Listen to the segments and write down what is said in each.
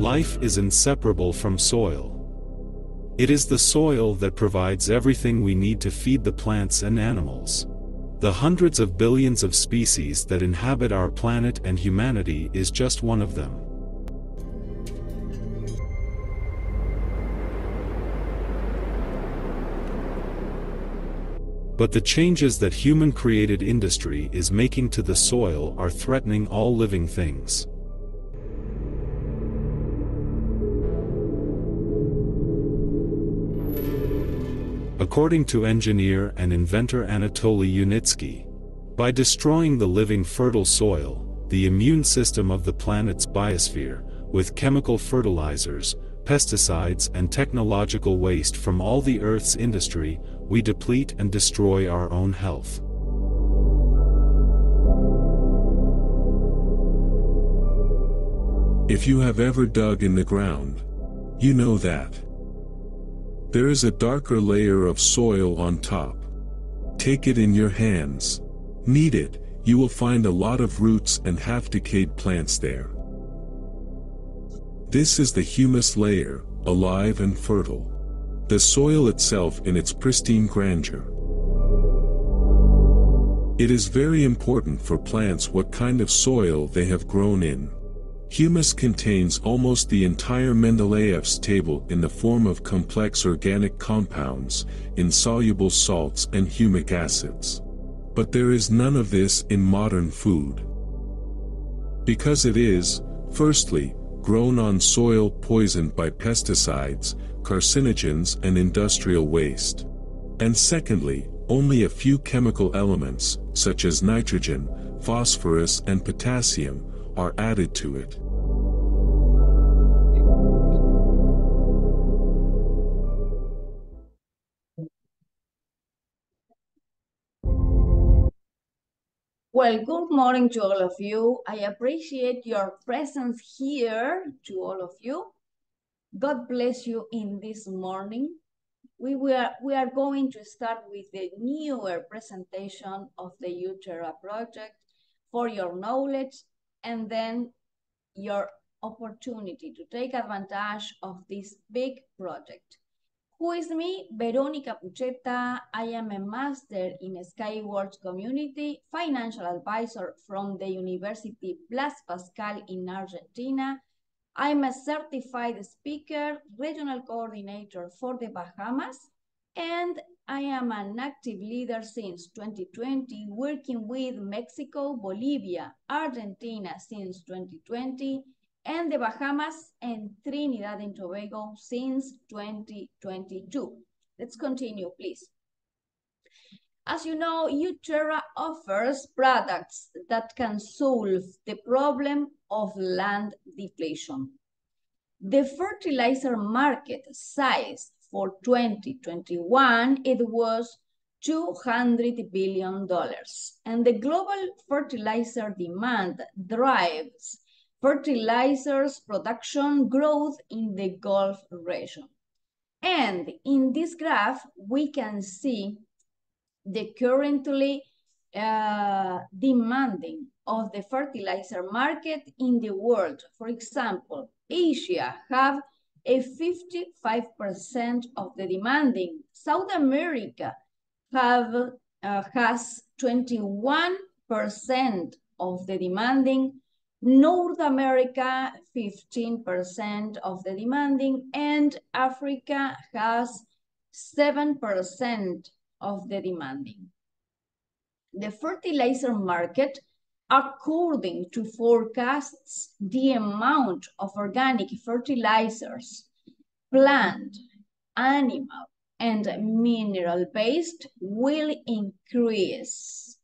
life is inseparable from soil. It is the soil that provides everything we need to feed the plants and animals. The hundreds of billions of species that inhabit our planet, and humanity is just one of them. But the changes that human-created industry is making to the soil are threatening all living things. According to engineer and inventor Anatoli Yunitsky, by destroying the living fertile soil, the immune system of the planet's biosphere, with chemical fertilizers, pesticides and technological waste from all the Earth's industry, we deplete and destroy our own health. If you have ever dug in the ground, you know that there is a darker layer of soil on top. Take it in your hands. Knead it, you will find a lot of roots and half-decayed plants there. This is the humus layer, alive and fertile. The soil itself in its pristine grandeur. It is very important for plants what kind of soil they have grown in. Humus contains almost the entire Mendeleev's table in the form of complex organic compounds, insoluble salts and humic acids. But there is none of this in modern food. Because it is, firstly, grown on soil poisoned by pesticides, carcinogens and industrial waste. And secondly, only a few chemical elements, such as nitrogen, phosphorus and potassium, are added to it. Well, good morning to all of you. I appreciate your presence here to all of you. God bless you in this morning. We are going to start with the newer presentation of the uTerra project for your knowledge and then your opportunity to take advantage of this big project. Who is me? Veronica Pucheta. I am a master in Skywords Community, financial advisor from the University Blas Pascal in Argentina. I'm a certified speaker, regional coordinator for the Bahamas, and I am an active leader since 2020, working with Mexico, Bolivia, Argentina since 2020, and the Bahamas and Trinidad and Tobago since 2022. Let's continue, please. As you know, uTerra offers products that can solve the problem of land depletion. The fertilizer market size for 2021, it was $200 billion, and the global fertilizer demand drives fertilizers production growth in the Gulf region. And in this graph, we can see the currently demanding of the fertilizer market in the world. For example, Asia have a 55% of the demanding. South America has 21% of the demanding. North America, 15% of the demanding, and Africa has 7% of the demanding. The fertilizer market, according to forecasts, the amount of organic fertilizers, plant, animal, and mineral-based will increase.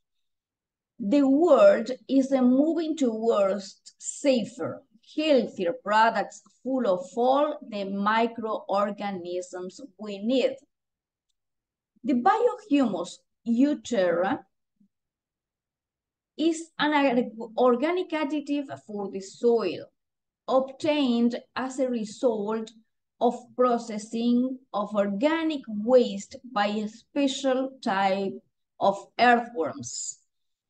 The world is moving towards safer, healthier products full of all the microorganisms we need. The biohumus uTerra is an organic additive for the soil, obtained as a result of processing of organic waste by a special type of earthworms.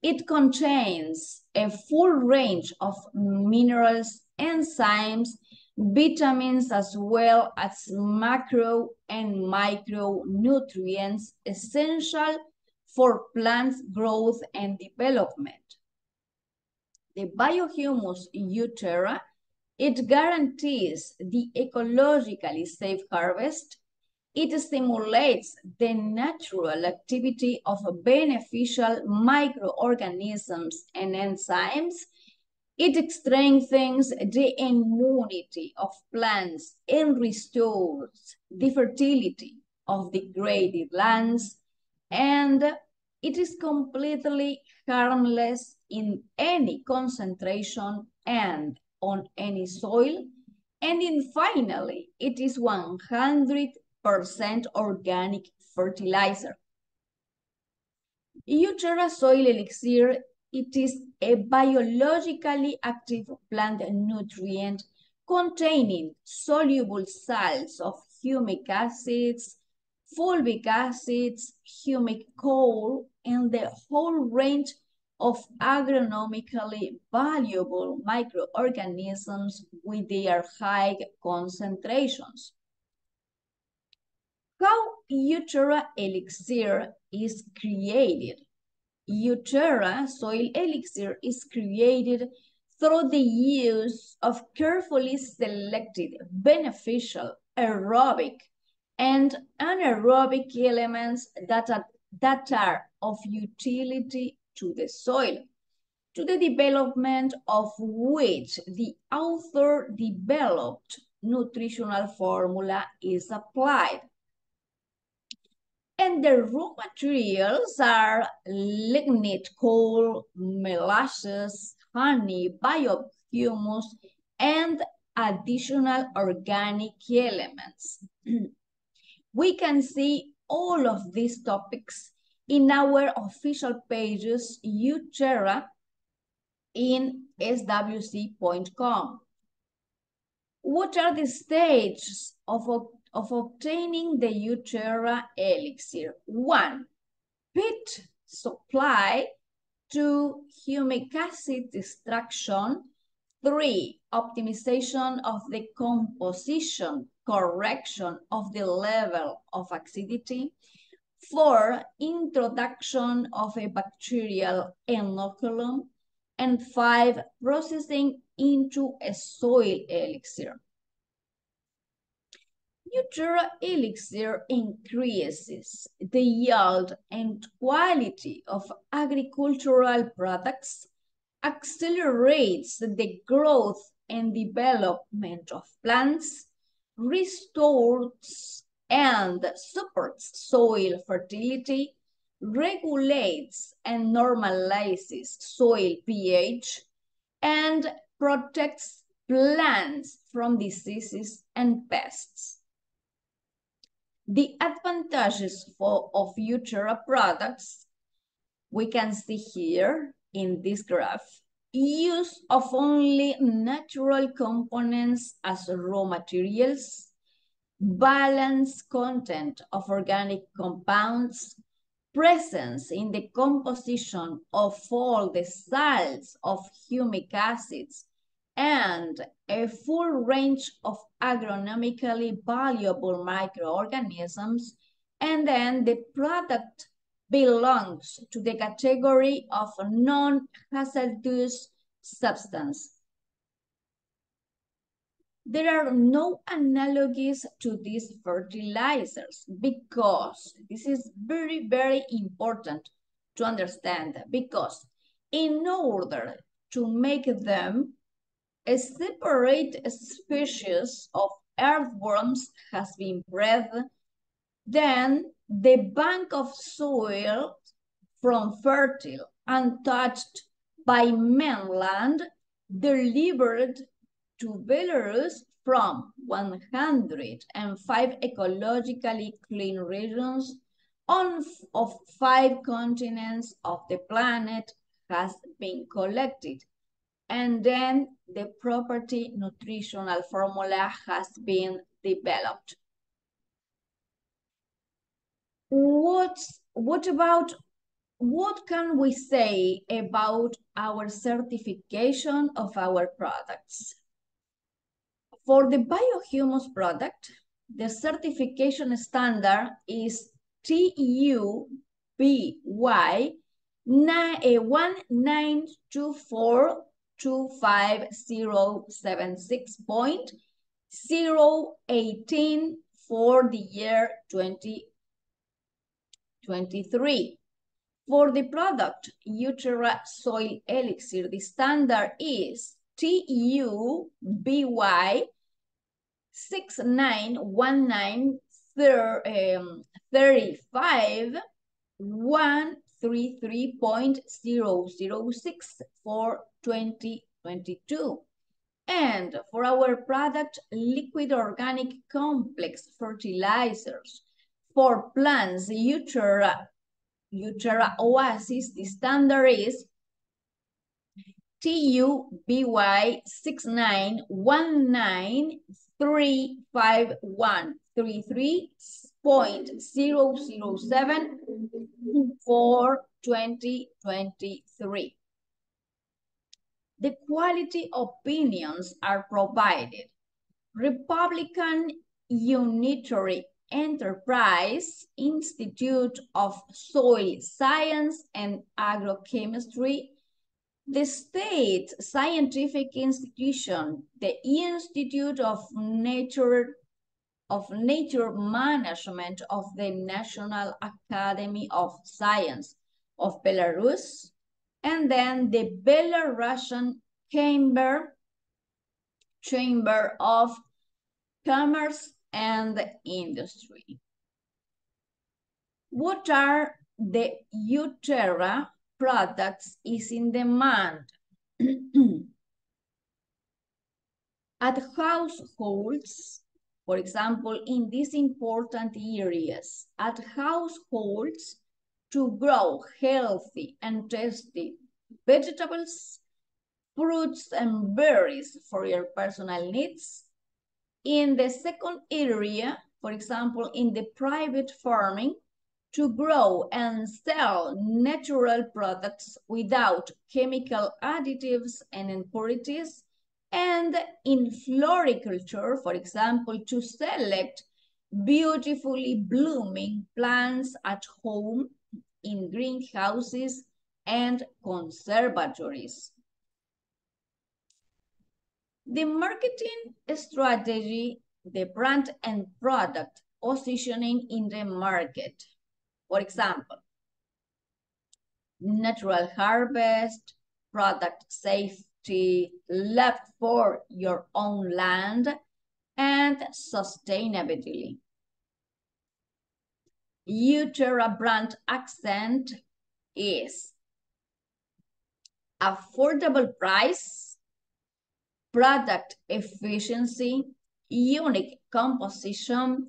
It contains a full range of minerals, enzymes, vitamins as well as macro and micronutrients essential for plants' growth and development. The biohumus uTerra, it guarantees the ecologically safe harvest. It stimulates the natural activity of beneficial microorganisms and enzymes. It strengthens the immunity of plants and restores the fertility of degraded lands, and it is completely harmless in any concentration and on any soil. And finally, it is 100% organic fertilizer. uTerra soil elixir, it is a biologically active plant nutrient containing soluble salts of humic acids, fulvic acids, humic coal, and the whole range of agronomically valuable microorganisms with their high concentrations. How uTerra elixir is created? uTerra soil elixir is created through the use of carefully selected beneficial aerobic and anaerobic elements that are of utility to the soil, to the development of which the author developed nutritional formula is applied. And the raw materials are lignite coal, molasses, honey, biohumus, and additional organic elements. We can see all of these topics in our official pages uTerra in swc.com. What are the stages of obtaining the uTerra elixir? 1. Pit supply. 2. Humic acid extraction. 3. Optimization of the composition, correction of the level of acidity. 4. Introduction of a bacterial inoculum. And 5. Processing into a soil elixir. uTerra elixir increases the yield and quality of agricultural products, accelerates the growth and development of plants, restores and supports soil fertility, regulates and normalizes soil pH, and protects plants from diseases and pests. The advantages of uTerra products, we can see here in this graph. Use of only natural components as raw materials, balanced content of organic compounds, presence in the composition of all the salts of humic acids, and a full range of agronomically valuable microorganisms, and then the product belongs to the category of non-hazardous substance. There are no analogies to these fertilizers because this is very, very important to understand, because in order to make them, a separate species of earthworms has been bred. Then the bank of soil from fertile, untouched by mainland, delivered to Belarus from 105 ecologically clean regions of 5 continents of the planet has been collected. And then the property nutritional formula has been developed. What can we say about our certification of our products? For the biohumus product, the certification standard is TUBY 19242576.018 for the year 2023. For the product uTerra soil elixir, the standard is TUBY 691935.133.006 for 2022. And for our product liquid organic complex fertilizers for plants uTerra Oasis, the standard is TUBY 691935.133.007 for 2023. The quality opinions are provided. Republican Unitary Enterprise Institute of Soil Science and Agrochemistry, the state scientific institution, the Institute of Nature Management of the National Academy of Science of Belarus, and then the Belarusian Chamber of Commerce and Industry. What are the uTerra products is in demand? At households, for example, in these important areas, at households to grow healthy and tasty vegetables, fruits, and berries for your personal needs. In the second area, for example, in the private farming, to grow and sell natural products without chemical additives and impurities, and in floriculture, for example, to select beautifully blooming plants at home in greenhouses and conservatories. The marketing strategy, the brand and product positioning in the market. For example, natural harvest, product safety, love for your own land, and sustainability. uTerra brand accent is affordable price, product efficiency, unique composition,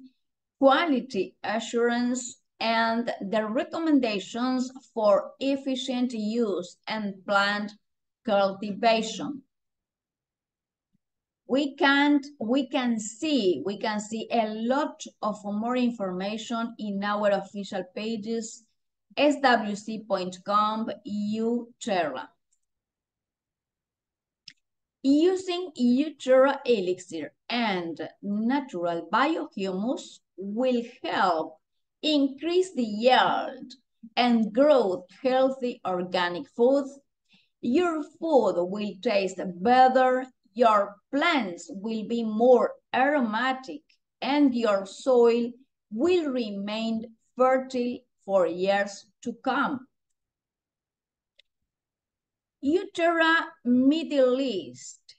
quality assurance, and the recommendations for efficient use and plant cultivation. We can see a lot of more information in our official pages, swc.com, uTerra. Using uTerra elixir and natural biohumus will help increase the yield and grow healthy organic food. Your food will taste better, your plants will be more aromatic, and your soil will remain fertile for years to come. uTerra Middle East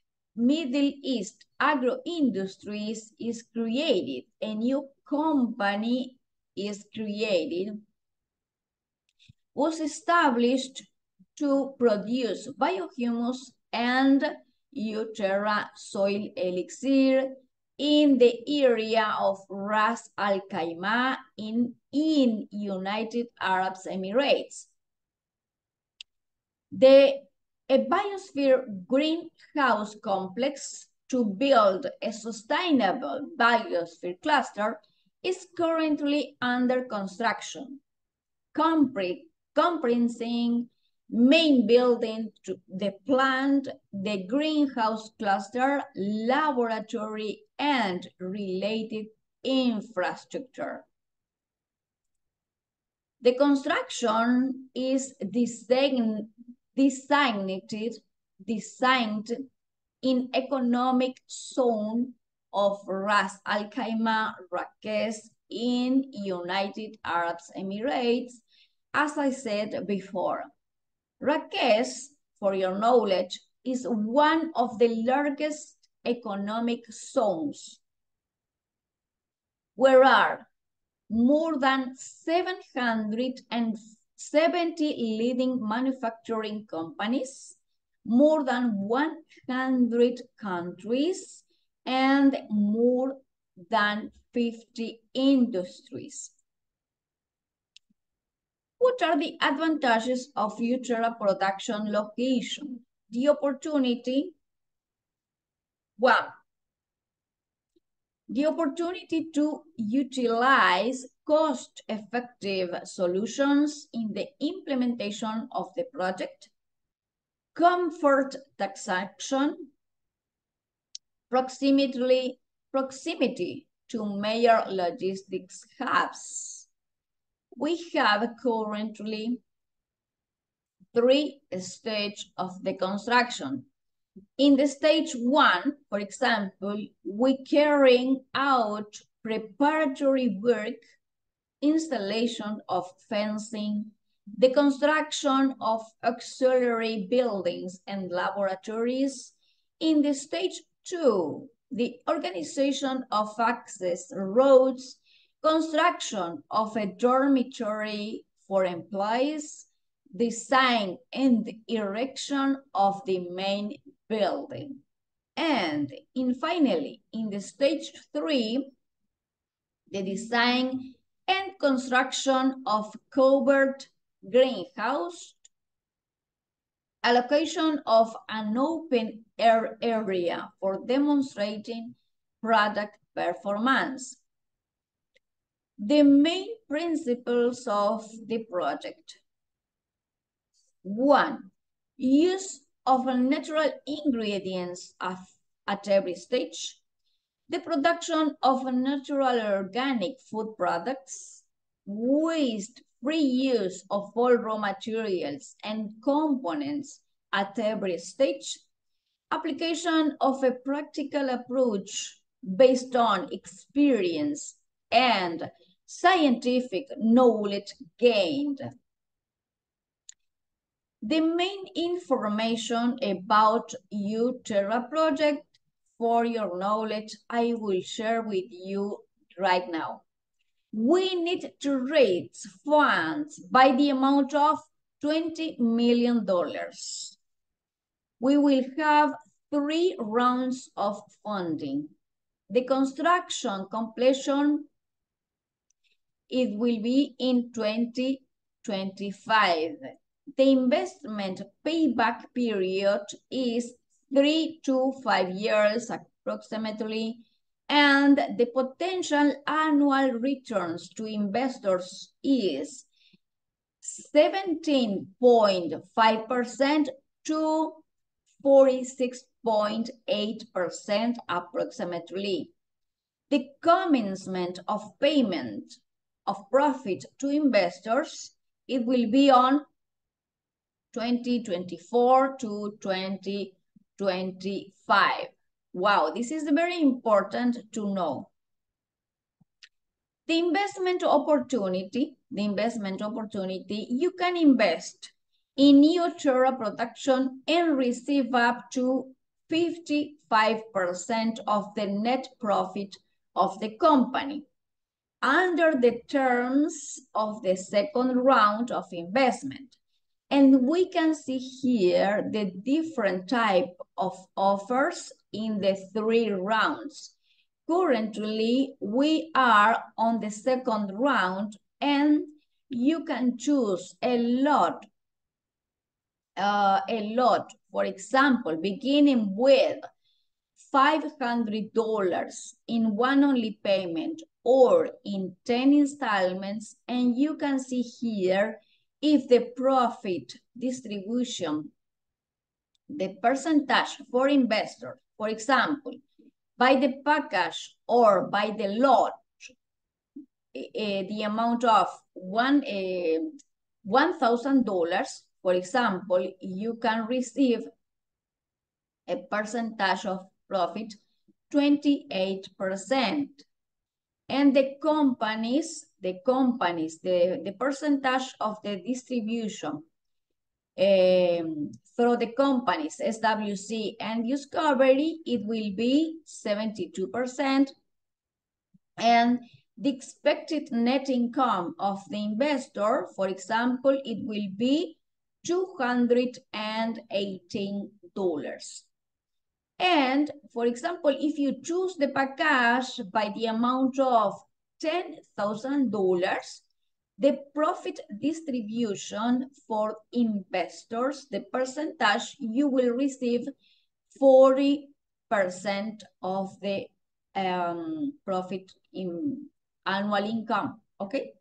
Agro Industries is created, a new company is created, was established to produce biohumus and uTerra soil elixir in the area of Ras Al Khaimah in United Arab Emirates. A biosphere greenhouse complex to build a sustainable biosphere cluster is currently under construction, comprising main building, the plant, the greenhouse cluster, laboratory, and related infrastructure. The construction is designed in economic zone of Ras Al Khaimah, Marrakech in United Arab Emirates, as I said before. Marrakech, for your knowledge, is one of the largest economic zones, where are more than 770 leading manufacturing companies, more than 100 countries, and more than 50 industries. What are the advantages of uTerra production location? The opportunity, one, the opportunity to utilize cost-effective solutions in the implementation of the project, comfort taxation, proximity to major logistics hubs. We have currently 3 stages of the construction. In the stage 1, for example, we carrying out preparatory work, installation of fencing, the construction of auxiliary buildings and laboratories. In the stage 2, the organization of access roads, construction of a dormitory for employees, design and erection of the main building. And finally, in the stage 3, the design and construction of covered greenhouse, allocation of an open air area for demonstrating product performance. The main principles of the project. 1. Use of natural ingredients at every stage. The production of natural organic food products. Waste-free use of all raw materials and components at every stage. Application of a practical approach based on experience and scientific knowledge gained. The main information about uTerra project, for your knowledge, I will share with you right now. We need to raise funds by the amount of $20 million. We will have 3 rounds of funding. The construction completion, it will be in 2025. The investment payback period is 3 to 5 years approximately, and the potential annual returns to investors is 17.5% to 46.8% approximately. The commencement of payment of profit to investors, it will be on 2024 to 2025. Wow, this is very important to know. The investment opportunity, you can invest in uTerra production and receive up to 55% of the net profit of the company under the terms of the second round of investment. And we can see here the different type of offers in the 3 rounds. Currently, we are on the second round, and you can choose a lot. For example, beginning with $500 in one only payment or in 10 installments, and you can see here if the profit distribution, the percentage for investor, for example, by the package or by the lot, the amount of $1,000, for example, you can receive a percentage of profit 28%. And the percentage of the distribution through the companies SWC and Discovery, it will be 72%. And the expected net income of the investor, for example, it will be $218. And for example, if you choose the package by the amount of $10,000, the profit distribution for investors, the percentage, you will receive 40% of the profit in annual income, okay?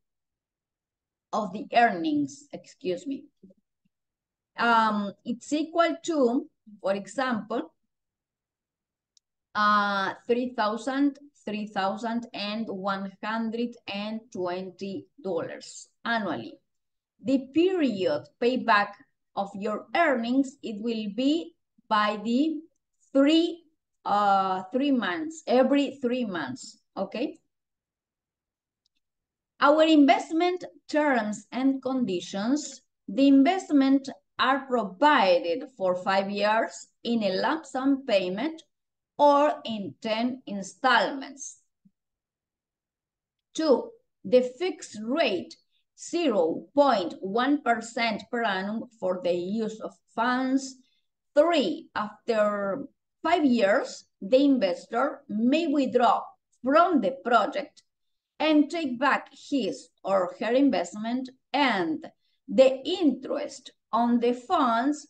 Of the earnings, excuse me. It's equal to, for example, $3,120 annually. The period payback of your earnings, it will be by the 3 months, every 3 months, okay? Our investment terms and conditions, the investment are provided for 5 years in a lump sum payment or in 10 installments. 2, the fixed rate, 0.1% per annum for the use of funds. 3, after 5 years, the investor may withdraw from the project and take back his or her investment, and the interest on the funds.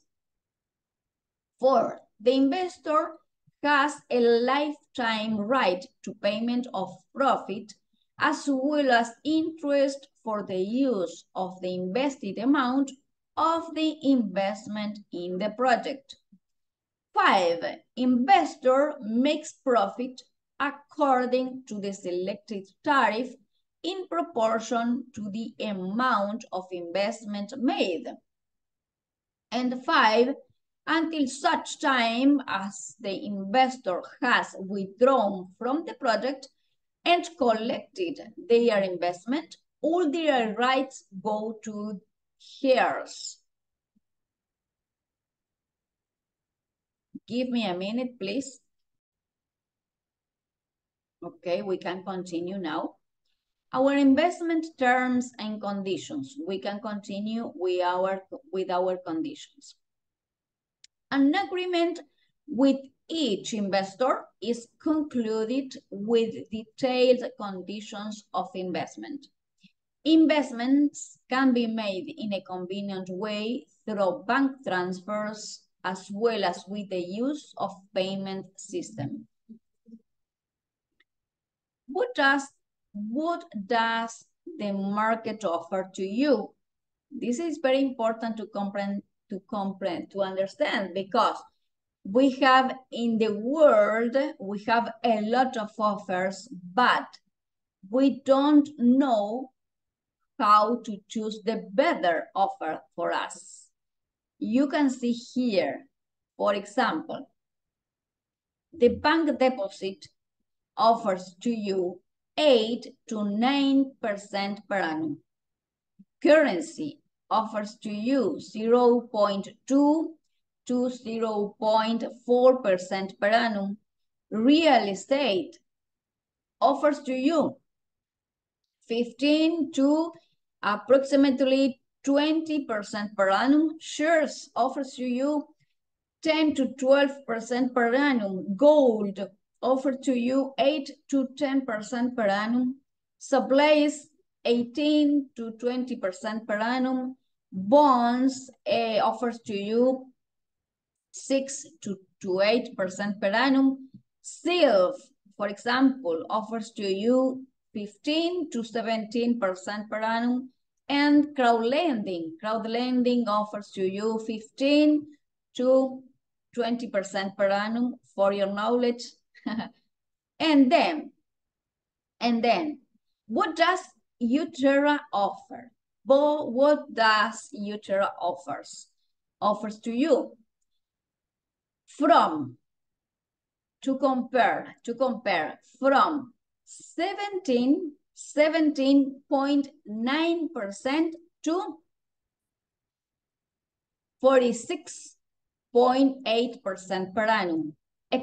4, the investor has a lifetime right to payment of profit as well as interest for the use of the invested amount of the investment in the project. 5, investor makes profit according to the selected tariff in proportion to the amount of investment made. And 5, until such time as the investor has withdrawn from the project and collected their investment, all their rights go to heirs. Give me a minute, please. Okay, we can continue now. Our investment terms and conditions. We can continue with our conditions. An agreement with each investor is concluded with detailed conditions of investment. Investments can be made in a convenient way through bank transfers as well as with the use of payment system. What does the market offer to you? This is very important to understand, because we have in the world, we have a lot of offers, but we don't know how to choose the better offer for us. You can see here, for example, the bank deposit offers to you 8 to 9% per annum. Currency offers to you 0.2 to 0.4% per annum. Real estate offers to you 15 to approximately 20% per annum. Shares offers to you 10 to 12% per annum. Gold offers to you 8 to 10% per annum. Supplies 18 to 20% per annum. Bonds offers to you 6 to 8% per annum. Silver, for example, offers to you 15 to 17% per annum. And crowdlending. Crowdlending offers to you 15 to 20% per annum for your knowledge. And then, what does uTerra offer? What does uTerra offers to you? To compare from 17.9% to 46.8% per annum. The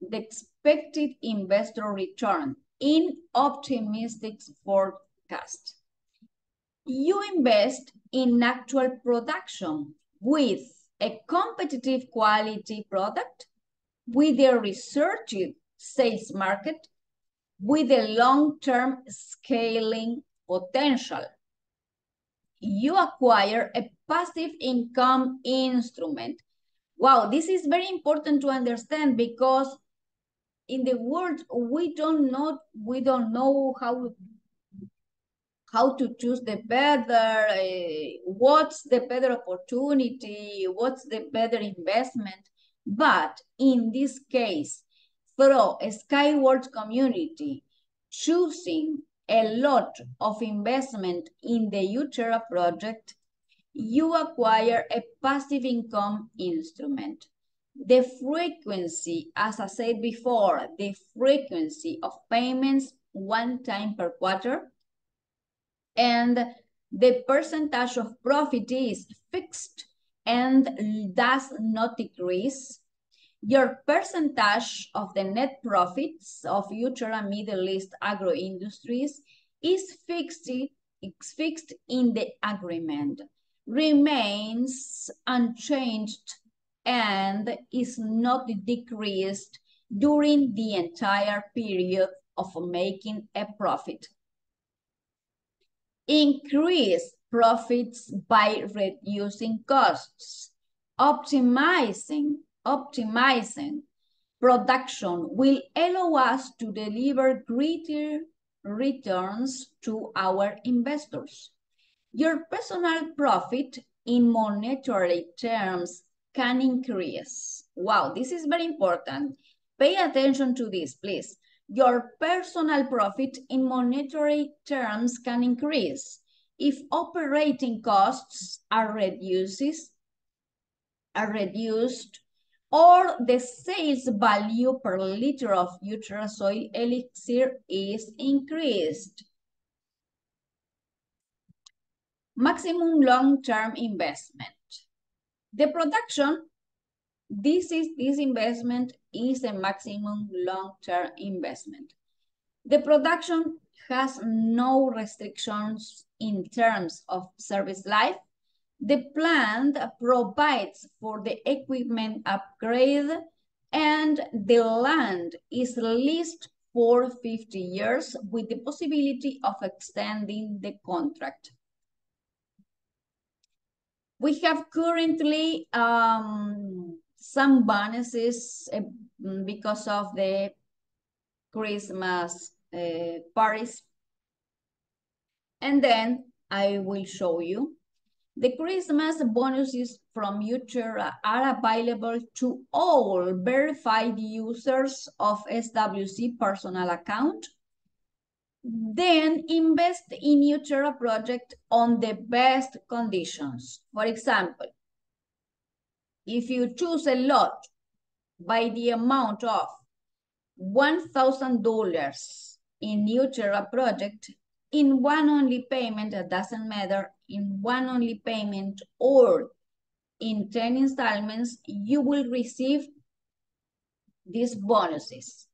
expected investor return in optimistic forecast. You invest in actual production with a competitive quality product, with a researched sales market, with a long-term scaling potential. You acquire a passive income instrument. Wow, this is very important to understand because in the world we don't know how to choose the better, what's the better opportunity, what's the better investment. But in this case, through a Skyward community, choosing a lot of investment in the uTerra project, you acquire a passive income instrument. The frequency, as I said before, the frequency of payments 1 time per quarter, and the percentage of profit is fixed and does not decrease. Your percentage of the net profits of uTerra Middle East Agro Industries is fixed in the agreement, remains unchanged, and is not decreased during the entire period of making a profit. Increase profits by reducing costs. Optimizing production will allow us to deliver greater returns to our investors. Your personal profit in monetary terms can increase. Wow, this is very important. Pay attention to this, please. Your personal profit in monetary terms can increase if operating costs are reduced or the sales value per liter of uTerra soil elixir is increased. Maximum long-term investment. The production, this investment is a maximum long-term investment. The production has no restrictions in terms of service life. The plant provides for the equipment upgrade, and the land is leased for 50 years with the possibility of extending the contract. We have currently some bonuses because of the Christmas parties. And then I will show you. The Christmas bonuses from uTerra are available to all verified users of SWC personal account. Then invest in uTerra project on the best conditions. For example, if you choose a lot by the amount of $1,000 in uTerra project, in one only payment, it doesn't matter, in one only payment or in 10 installments, you will receive these bonuses.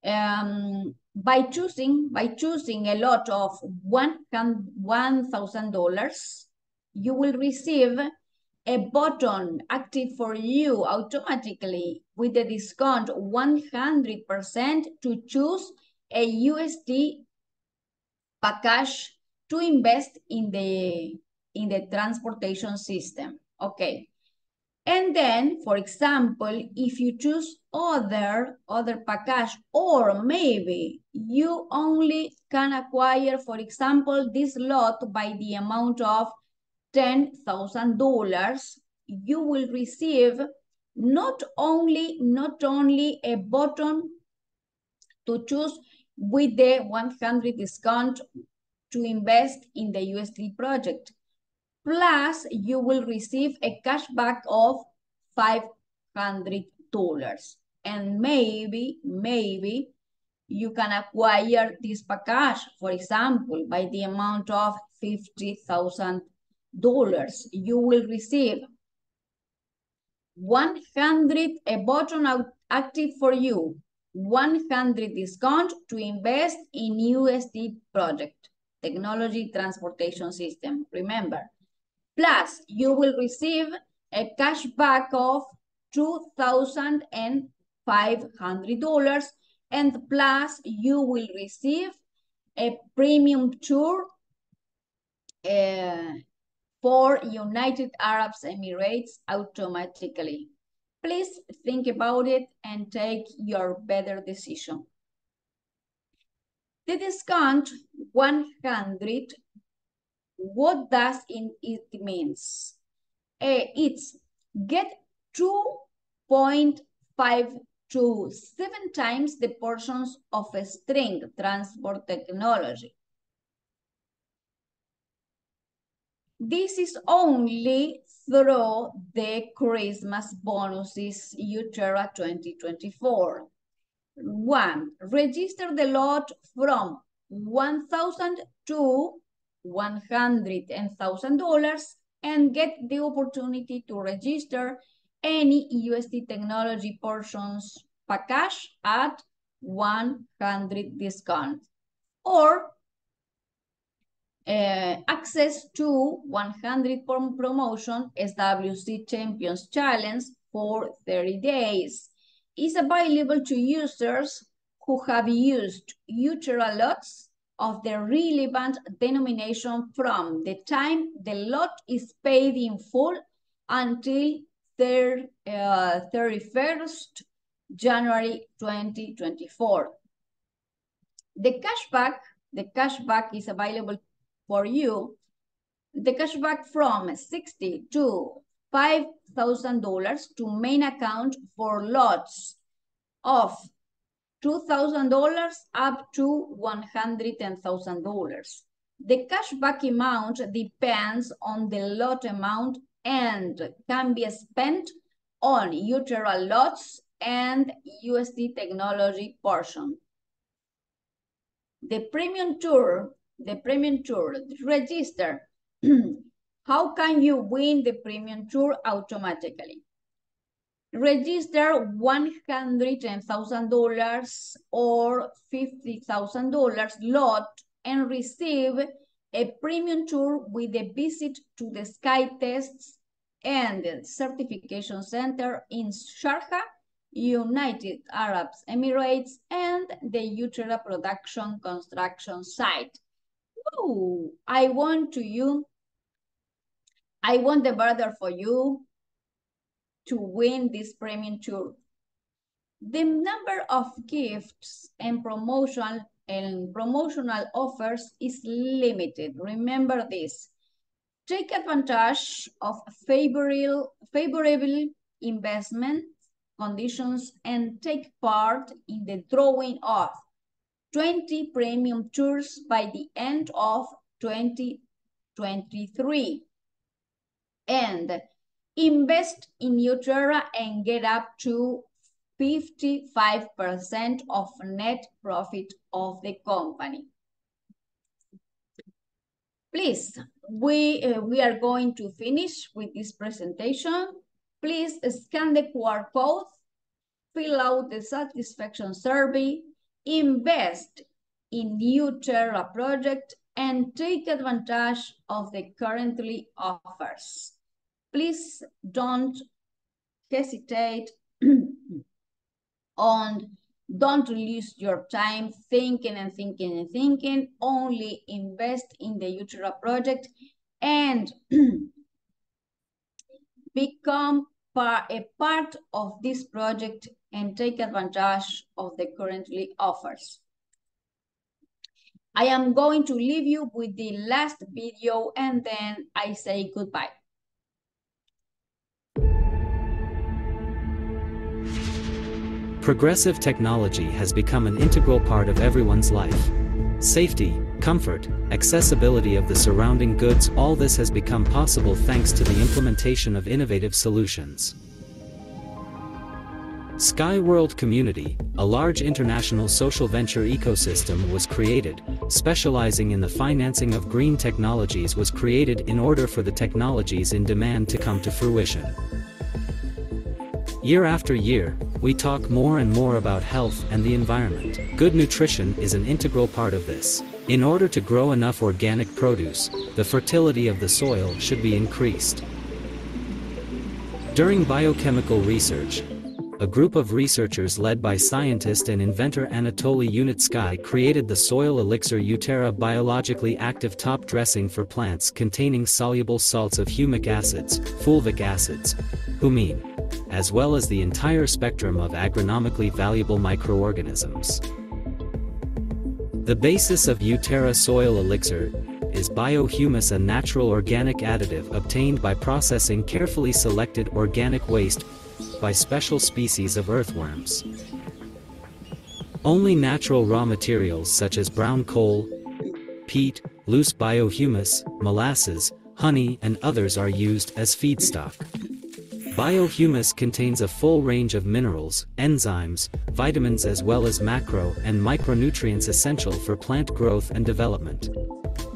By choosing a lot of $1,000, you will receive a button active for you automatically with the discount 100% to choose a USD package to invest in the transportation system. Okay. And then, for example, if you choose other package, or maybe you only can acquire, for example, this lot by the amount of $10,000, you will receive not only a button to choose with the 100 discount to invest in the USD project. Plus, you will receive a cashback of $500. And maybe you can acquire this package, for example, by the amount of $50,000. You will receive 100, a button active for you, 100 discount to invest in USD project, technology transportation system, remember. Plus, you will receive a cashback of $2,500, and plus you will receive a premium tour for United Arab Emirates automatically. Please think about it and take your better decision. The discount 100, what does it means? It's get 2.57 times the portions of a string transport technology. This is only through the Christmas bonuses uTerra 2024. 1. Register the lot from $1,000 to $100,000 and get the opportunity to register any USD technology portions package at 100 discount, or access to 100 promotion SWC Champions Challenge for 30 days. Is available to users who have used uTerra lots of the relevant denomination from the time the lot is paid in full until 31st January 2024. The cashback is available for you. The cashback from $60 to $5,000 to main account for lots of $2,000 up to $100,000. The cashback amount depends on the lot amount and can be spent on uTerra lots and USD technology portion. The premium tour, register. How can you win the premium tour automatically? Register $110,000 or $50,000 lot and receive a premium tour with a visit to the Sky Tests and Certification Center in Sharjah, United Arab Emirates, and the uTerra production construction site. Ooh, I want the better for you to win this premium tour. The number of gifts and promotional offers is limited. Remember this. Take advantage of favorable investment conditions and take part in the drawing of 20 premium tours by the end of 2023. And invest in uTerra and get up to 55% of net profit of the company. Please, we are going to finish with this presentation. Please scan the QR code, fill out the satisfaction survey, invest in uTerra project, and take advantage of the currently offers. Please don't hesitate on, don't lose your time thinking and thinking and thinking. Only invest in the uTerra project and become a part of this project and take advantage of the currently offers. I am going to leave you with the last video and then I say goodbye. Progressive technology has become an integral part of everyone's life. Safety, comfort, accessibility of the surrounding goods, all this has become possible thanks to the implementation of innovative solutions. Sky World Community, a large international social venture ecosystem was created, specializing in the financing of green technologies was created in order for the technologies in demand to come to fruition. Year after year, we talk more and more about health and the environment. Good nutrition is an integral part of this. In order to grow enough organic produce, the fertility of the soil should be increased. During biochemical research, a group of researchers led by scientist and inventor Anatoli Yunitsky created the soil elixir uTerra, biologically active top dressing for plants containing soluble salts of humic acids, fulvic acids, humine, as well as the entire spectrum of agronomically valuable microorganisms. The basis of uTerra soil elixir is biohumus, a natural organic additive obtained by processing carefully selected organic waste by special species of earthworms. Only natural raw materials such as brown coal, peat, loose biohumus, molasses, honey and others are used as feedstock. Biohumus contains a full range of minerals, enzymes, vitamins as well as macro and micronutrients essential for plant growth and development.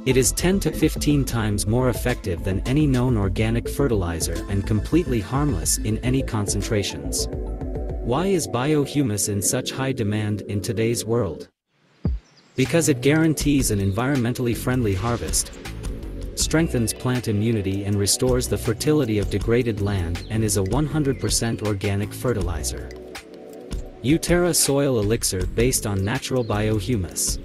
It is 10 to 15 times more effective than any known organic fertilizer and completely harmless in any concentrations. Why is biohumus in such high demand in today's world? Because it guarantees an environmentally friendly harvest, strengthens plant immunity and restores the fertility of degraded land, and is a 100% organic fertilizer. uTerra soil elixir, based on natural biohumus,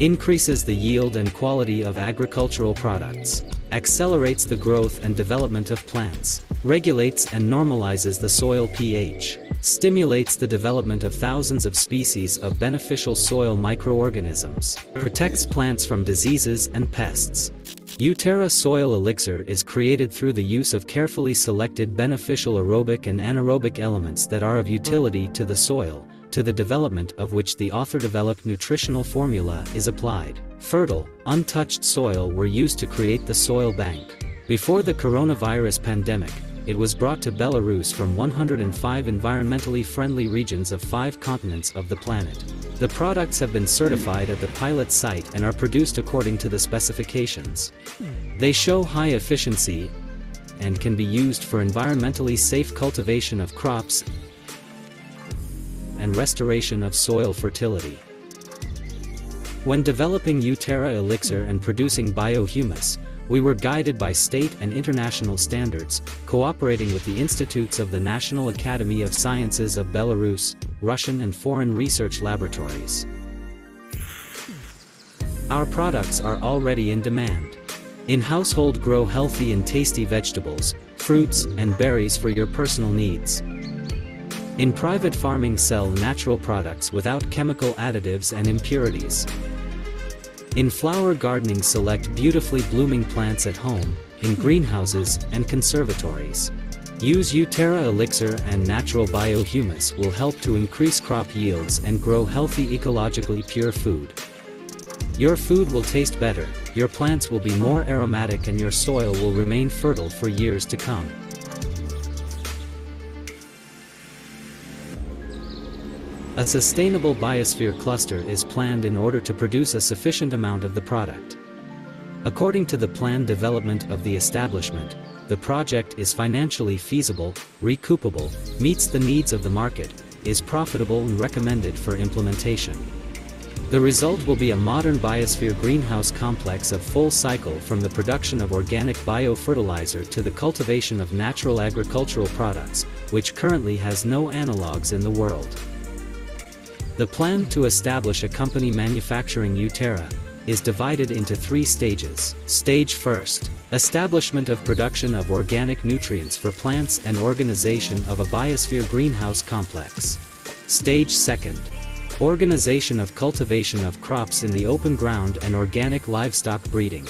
increases the yield and quality of agricultural products, accelerates the growth and development of plants, regulates and normalizes the soil pH, stimulates the development of thousands of species of beneficial soil microorganisms, protects plants from diseases and pests. uTerra soil elixir is created through the use of carefully selected beneficial aerobic and anaerobic elements that are of utility to the soil, to the development of which the author-developed nutritional formula is applied. Fertile, untouched soil were used to create the soil bank. Before the coronavirus pandemic, it was brought to Belarus from 105 environmentally friendly regions of 5 continents of the planet. The products have been certified at the pilot site and are produced according to the specifications. They show high efficiency and can be used for environmentally safe cultivation of crops and restoration of soil fertility. When developing uTerra elixir and producing biohumus, we were guided by state and international standards, cooperating with the institutes of the National Academy of Sciences of Belarus, Russian and foreign research laboratories. Our products are already in demand. In household, grow healthy and tasty vegetables, fruits, and berries for your personal needs. In private farming, sell natural products without chemical additives and impurities. In flower gardening, select beautifully blooming plants at home, in greenhouses and conservatories. Use uTerra elixir and natural biohumus will help to increase crop yields and grow healthy, ecologically pure food. Your food will taste better, your plants will be more aromatic, and your soil will remain fertile for years to come. A sustainable biosphere cluster is planned in order to produce a sufficient amount of the product. According to the planned development of the establishment, the project is financially feasible, recoupable, meets the needs of the market, is profitable and recommended for implementation. The result will be a modern biosphere greenhouse complex of full cycle, from the production of organic biofertilizer to the cultivation of natural agricultural products, which currently has no analogues in the world. The plan to establish a company manufacturing uTerra is divided into 3 stages. Stage 1. Establishment of production of organic nutrients for plants and organization of a biosphere greenhouse complex. Stage 2. Organization of cultivation of crops in the open ground and organic livestock breeding.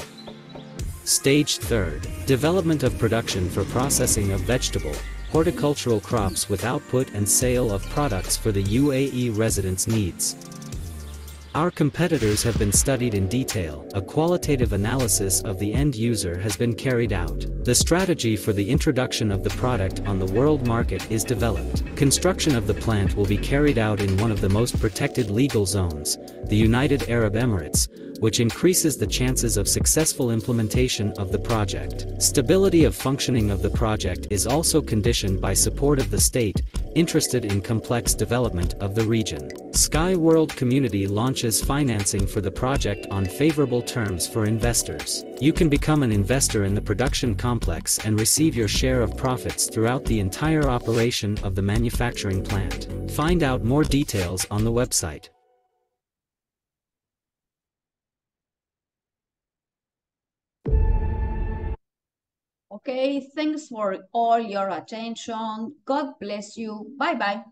Stage 3. Development of production for processing of vegetable, horticultural crops with output and sale of products for the UAE residents' needs. Our competitors have been studied in detail, a qualitative analysis of the end user has been carried out. The strategy for the introduction of the product on the world market is developed. Construction of the plant will be carried out in one of the most protected legal zones, the United Arab Emirates, which increases the chances of successful implementation of the project. Stability of functioning of the project is also conditioned by support of the state, interested in complex development of the region. Sky World Community launches financing for the project on favorable terms for investors. You can become an investor in the production complex and receive your share of profits throughout the entire operation of the manufacturing plant. Find out more details on the website. Okay, thanks for all your attention. God bless you. Bye-bye.